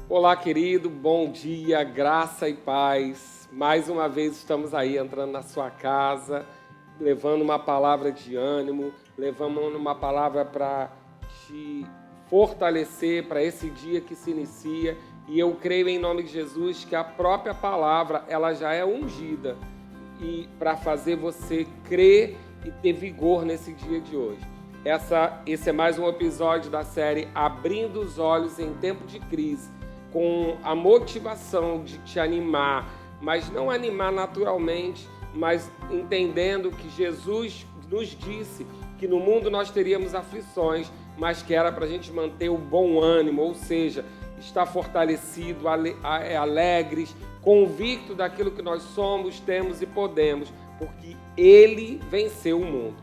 Olá, querido, bom dia, graça e paz. Mais uma vez estamos aí entrando na sua casa, levando uma palavra de ânimo, levando uma palavra para te fortalecer para esse dia que se inicia. E eu creio em nome de Jesus que a própria palavra, ela já é ungida e para fazer você crer e ter vigor nesse dia de hoje. Esse é mais um episódio da série Abrindo os Olhos em Tempo de Crise, com a motivação de te animar, mas não animar naturalmente, mas entendendo que Jesus nos disse que no mundo nós teríamos aflições, mas que era para a gente manter o bom ânimo, ou seja, estar fortalecido, alegres, convicto daquilo que nós somos, temos e podemos, porque Ele venceu o mundo.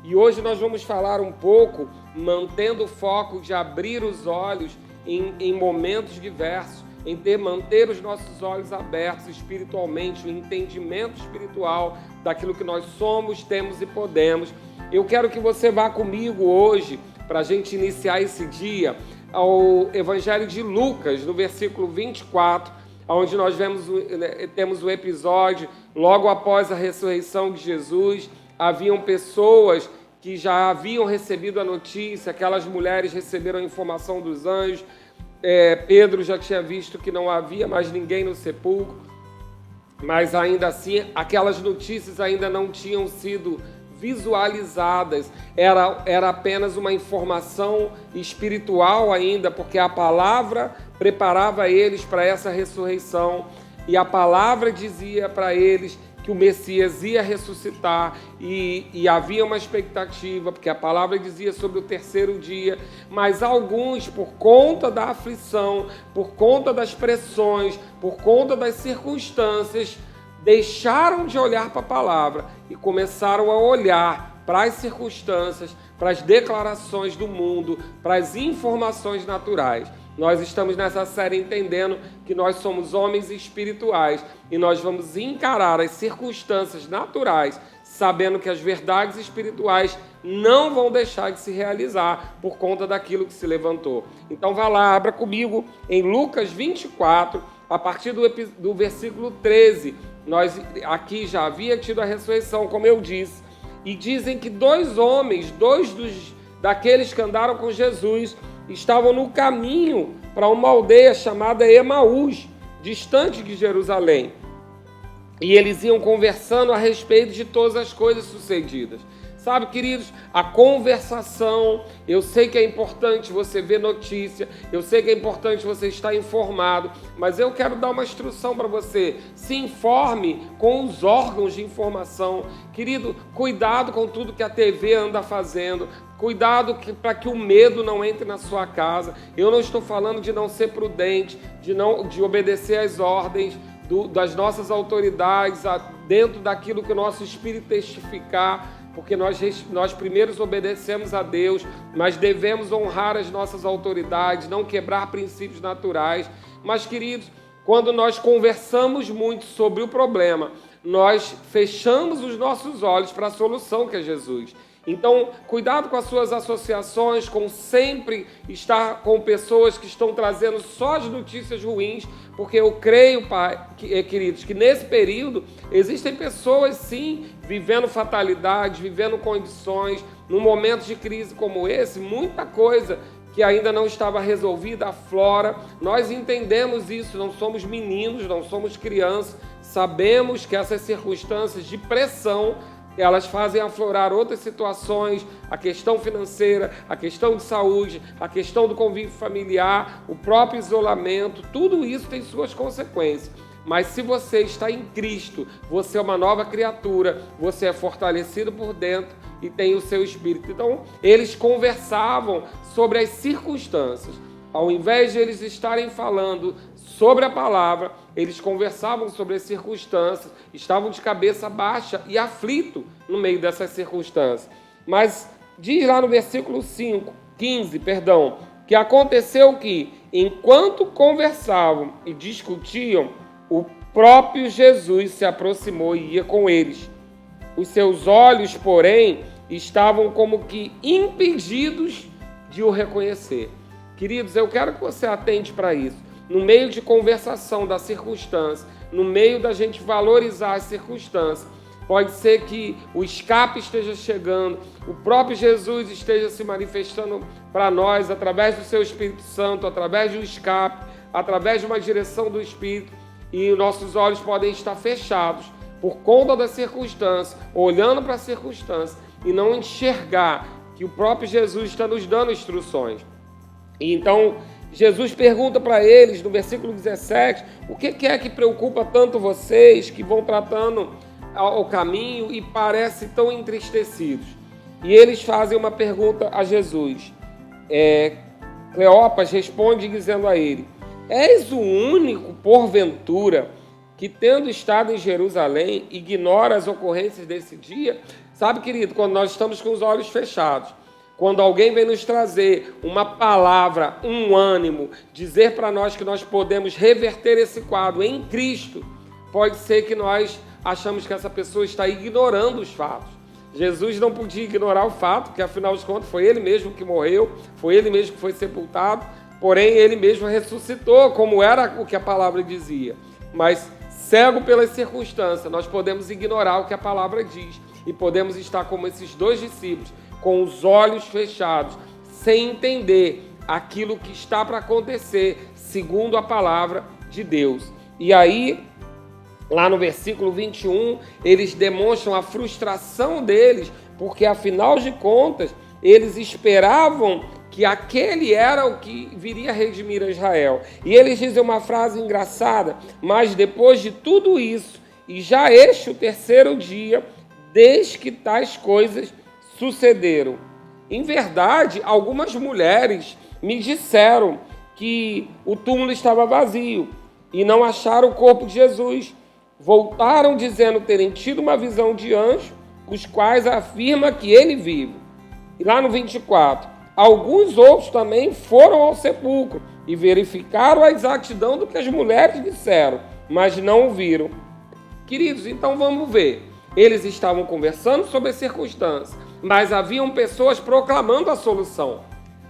E hoje nós vamos falar um pouco, mantendo o foco de abrir os olhos em momentos diversos, manter os nossos olhos abertos espiritualmente, o entendimento espiritual daquilo que nós somos, temos e podemos. Eu quero que você vá comigo hoje, para a gente iniciar esse dia, ao Evangelho de Lucas, no versículo 24, onde nós temos o episódio, logo após a ressurreição de Jesus, haviam pessoas que já haviam recebido a notícia, aquelas mulheres receberam a informação dos anjos, Pedro já tinha visto que não havia mais ninguém no sepulcro, mas ainda assim aquelas notícias ainda não tinham sido visualizadas, era apenas uma informação espiritual ainda, porque a palavra preparava eles para essa ressurreição e a palavra dizia para eles que o Messias ia ressuscitar e havia uma expectativa, porque a palavra dizia sobre o terceiro dia, mas alguns, por conta da aflição, por conta das pressões, por conta das circunstâncias, deixaram de olhar para a palavra e começaram a olhar para as circunstâncias, para as declarações do mundo, para as informações naturais. Nós estamos nessa série entendendo que nós somos homens espirituais e nós vamos encarar as circunstâncias naturais, sabendo que as verdades espirituais não vão deixar de se realizar por conta daquilo que se levantou. Então vá lá, abra comigo em Lucas 24, a partir do versículo 13. Nós aqui já havia tido a ressurreição, como eu disse, e dizem que dois daqueles que andaram com Jesus estavam no caminho para uma aldeia chamada Emaús, distante de Jerusalém. E eles iam conversando a respeito de todas as coisas sucedidas. Sabe, queridos, a conversação, eu sei que é importante você ver notícia, eu sei que é importante você estar informado, mas eu quero dar uma instrução para você. Se informe com os órgãos de informação. Querido, cuidado com tudo que a TV anda fazendo, cuidado para que o medo não entre na sua casa. Eu não estou falando de não ser prudente, de obedecer às ordens das nossas autoridades, dentro daquilo que o nosso espírito testificar, porque nós primeiros obedecemos a Deus, mas devemos honrar as nossas autoridades, não quebrar princípios naturais. Mas, queridos, quando nós conversamos muito sobre o problema, nós fechamos os nossos olhos para a solução, que é Jesus. Então, cuidado com as suas associações, com sempre estar com pessoas que estão trazendo só as notícias ruins, porque eu creio, queridos, que nesse período existem pessoas, sim, vivendo fatalidades, vivendo condições, num momento de crise como esse, muita coisa que ainda não estava resolvida aflora. Nós entendemos isso, não somos meninos, não somos crianças, sabemos que essas circunstâncias de pressão elas fazem aflorar outras situações, a questão financeira, a questão de saúde, a questão do convívio familiar, o próprio isolamento, tudo isso tem suas consequências. Mas se você está em Cristo, você é uma nova criatura, você é fortalecido por dentro e tem o seu espírito. Então, eles conversavam sobre as circunstâncias. Ao invés de eles estarem falando sobre a palavra, eles conversavam sobre as circunstâncias, estavam de cabeça baixa e aflito no meio dessas circunstâncias. Mas diz lá no versículo 15, que aconteceu que, enquanto conversavam e discutiam, o próprio Jesus se aproximou e ia com eles. Os seus olhos, porém, estavam como que impedidos de o reconhecer. Queridos, eu quero que você atente para isso. no meio de conversação da circunstância, no meio da gente valorizar as circunstâncias, pode ser que o escape esteja chegando, o próprio Jesus esteja se manifestando para nós através do seu Espírito Santo, através de um escape, através de uma direção do Espírito, e nossos olhos podem estar fechados por conta da circunstância, olhando para a circunstância e não enxergar que o próprio Jesus está nos dando instruções. E então Jesus pergunta para eles, no versículo 17, o que é que preocupa tanto vocês que vão tratando ao caminho e parecem tão entristecidos? E eles fazem uma pergunta a Jesus. Cleopas responde dizendo a ele: és o único, porventura, que tendo estado em Jerusalém, ignora as ocorrências desse dia? Sabe, querido, quando nós estamos com os olhos fechados, quando alguém vem nos trazer uma palavra, um ânimo, dizer para nós que nós podemos reverter esse quadro em Cristo, pode ser que nós achamos que essa pessoa está ignorando os fatos. Jesus não podia ignorar o fato, porque afinal de contas foi ele mesmo que morreu, foi ele mesmo que foi sepultado, porém ele mesmo ressuscitou, como era o que a palavra dizia. Mas cego pelas circunstâncias, nós podemos ignorar o que a palavra diz e podemos estar como esses dois discípulos, com os olhos fechados, sem entender aquilo que está para acontecer, segundo a palavra de Deus. E aí, lá no versículo 21, eles demonstram a frustração deles, porque afinal de contas, eles esperavam que aquele era o que viria redimir a Israel. E eles dizem uma frase engraçada: mas depois de tudo isso, e já este o terceiro dia, desde que tais coisas sucederam. Em verdade, algumas mulheres me disseram que o túmulo estava vazio e não acharam o corpo de Jesus. Voltaram dizendo terem tido uma visão de anjo, os quais afirma que ele vive. E lá no 24, alguns outros também foram ao sepulcro e verificaram a exatidão do que as mulheres disseram, mas não o viram. Queridos, então vamos ver. Eles estavam conversando sobre as circunstâncias, mas haviam pessoas proclamando a solução.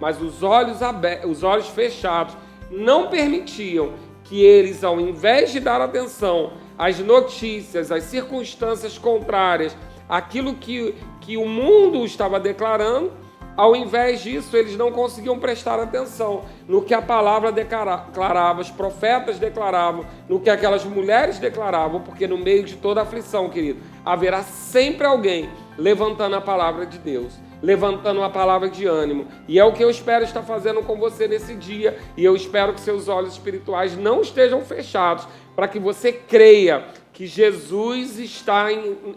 Mas os olhos fechados não permitiam que eles, ao invés de dar atenção às notícias, às circunstâncias contrárias, aquilo que o mundo estava declarando, ao invés disso, eles não conseguiam prestar atenção no que a palavra declarava, os profetas declaravam, no que aquelas mulheres declaravam, porque no meio de toda aflição, querido, haverá sempre alguém levantando a palavra de Deus, levantando uma palavra de ânimo. E é o que eu espero estar fazendo com você nesse dia, e eu espero que seus olhos espirituais não estejam fechados, para que você creia que Jesus está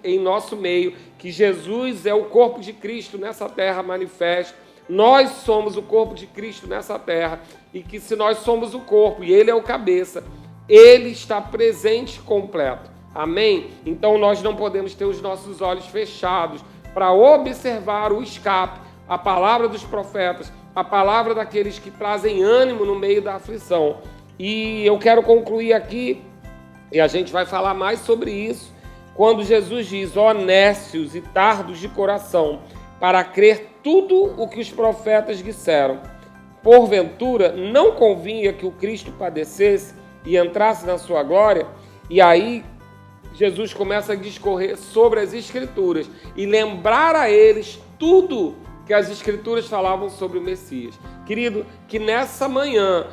em nosso meio, que Jesus é o corpo de Cristo nessa terra manifesto. Nós somos o corpo de Cristo nessa terra, e que se nós somos o corpo e Ele é o cabeça, Ele está presente completo. Amém? Então nós não podemos ter os nossos olhos fechados para observar o escape, a palavra dos profetas, a palavra daqueles que trazem ânimo no meio da aflição. E eu quero concluir aqui, e a gente vai falar mais sobre isso, quando Jesus diz: ó nécios e tardos de coração, para crer tudo o que os profetas disseram. Porventura, não convinha que o Cristo padecesse e entrasse na sua glória? E aí, Jesus começa a discorrer sobre as Escrituras e lembrar a eles tudo que as Escrituras falavam sobre o Messias. Querido, que nessa manhã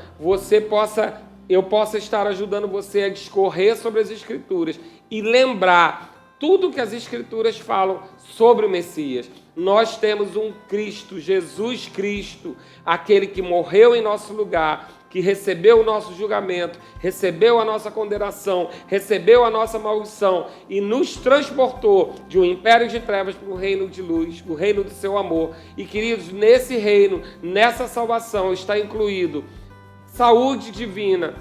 eu possa estar ajudando você a discorrer sobre as Escrituras e lembrar tudo que as Escrituras falam sobre o Messias. Nós temos um Cristo, Jesus Cristo, aquele que morreu em nosso lugar, que recebeu o nosso julgamento, recebeu a nossa condenação, recebeu a nossa maldição e nos transportou de um império de trevas para o reino de luz, o reino do seu amor. E, queridos, nesse reino, nessa salvação está incluído saúde divina.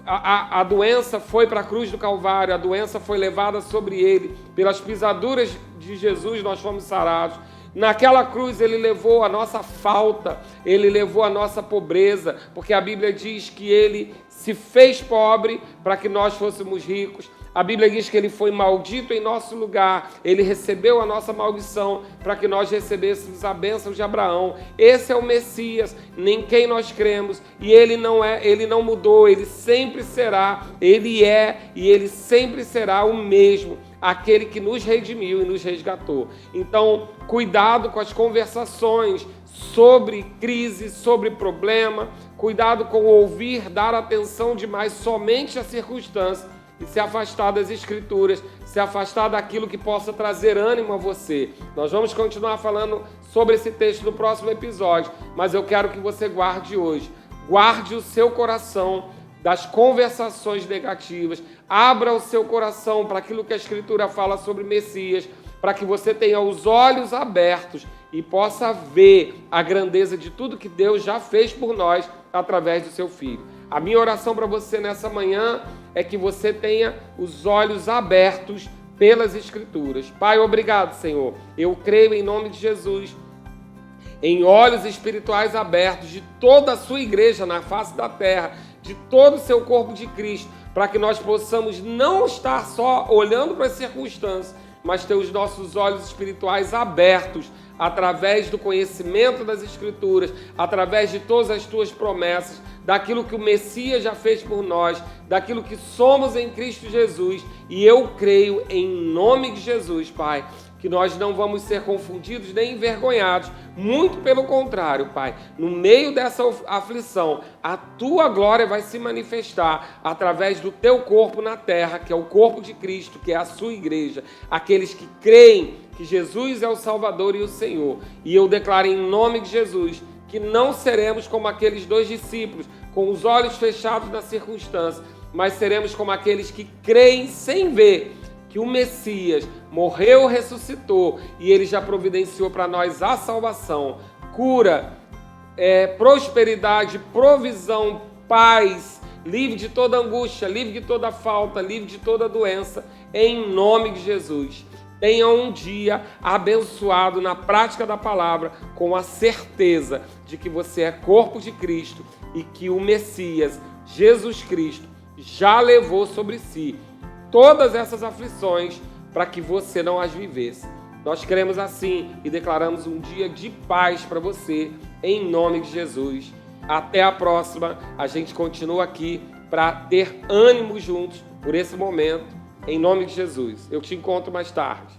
A doença foi para a cruz do Calvário, a doença foi levada sobre ele. Pelas pisaduras de Jesus nós fomos sarados. Naquela cruz ele levou a nossa falta, ele levou a nossa pobreza, porque a Bíblia diz que ele se fez pobre para que nós fôssemos ricos. A Bíblia diz que ele foi maldito em nosso lugar, ele recebeu a nossa maldição para que nós recebêssemos a bênção de Abraão. Esse é o Messias, em quem nós cremos, e ele não mudou, ele sempre será, ele é e ele sempre será o mesmo, aquele que nos redimiu e nos resgatou. Então, cuidado com as conversações sobre crise, sobre problema, cuidado com ouvir, dar atenção demais somente à circunstância e se afastar das Escrituras, se afastar daquilo que possa trazer ânimo a você. Nós vamos continuar falando sobre esse texto no próximo episódio, mas eu quero que você guarde hoje. Guarde o seu coração das conversações negativas, abra o seu coração para aquilo que a Escritura fala sobre Messias, para que você tenha os olhos abertos e possa ver a grandeza de tudo que Deus já fez por nós através do seu Filho. A minha oração para você nessa manhã é que você tenha os olhos abertos pelas Escrituras. Pai, obrigado, Senhor. Eu creio em nome de Jesus, em olhos espirituais abertos de toda a sua igreja na face da terra, de todo o seu corpo de Cristo, para que nós possamos não estar só olhando para as circunstâncias, mas ter os nossos olhos espirituais abertos através do conhecimento das Escrituras, através de todas as tuas promessas, daquilo que o Messias já fez por nós, daquilo que somos em Cristo Jesus. E eu creio em nome de Jesus, Pai, que nós não vamos ser confundidos nem envergonhados, muito pelo contrário, Pai. No meio dessa aflição, a Tua glória vai se manifestar através do Teu corpo na terra, que é o corpo de Cristo, que é a sua igreja, aqueles que creem que Jesus é o Salvador e o Senhor. E eu declaro em nome de Jesus que não seremos como aqueles 2 discípulos, com os olhos fechados na circunstância, mas seremos como aqueles que creem sem ver que o Messias morreu, ressuscitou e ele já providenciou para nós a salvação, cura, prosperidade, provisão, paz, livre de toda angústia, livre de toda falta, livre de toda doença, em nome de Jesus. Tenha um dia abençoado na prática da palavra, com a certeza de que você é corpo de Cristo e que o Messias, Jesus Cristo, já levou sobre si todas essas aflições para que você não as vivesse. Nós cremos assim e declaramos um dia de paz para você, em nome de Jesus. Até a próxima. A gente continua aqui para ter ânimo juntos por esse momento, em nome de Jesus. Eu te encontro mais tarde.